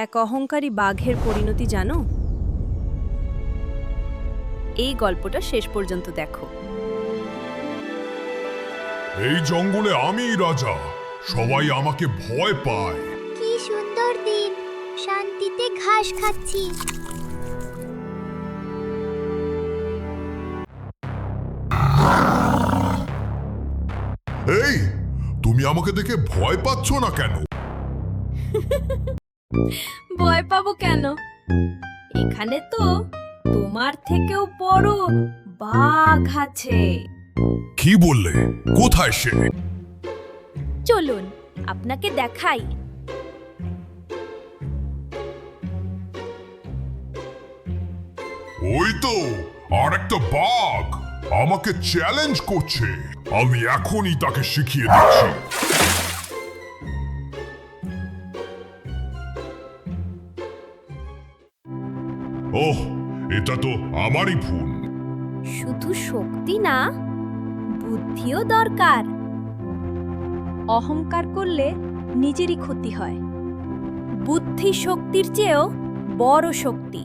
এক অহংকারী বাঘের পরিণতি জানো? এই গল্পটা শেষ পর্যন্ত দেখো। এই জঙ্গলে আমিই রাজা, সবাই আমাকে ভয় পায়। কি সুন্দর দিন, শান্তিতে ঘাস খাচ্ছি। এই, তুমি আমাকে দেখে ভয় পাচ্ছ না কেন? ভয় পাবো কেন? এখানে তো তোমার থেকেও বড় বাঘ আছে। কি বললে? কোথায় সে? চলুন আপনাকে দেখাই। ওই তো আর একটা বাঘ আমাকে চ্যালেঞ্জ করছে। আমি এখনই তাকে শিখিয়ে দিচ্ছি। ওহ, এটা তো আমারই ভুল। শুধু শক্তি না, বুদ্ধিও দরকার। অহংকার করলে নিজেরই ক্ষতি হয়। বুদ্ধি শক্তির চেয়েও বড় শক্তি।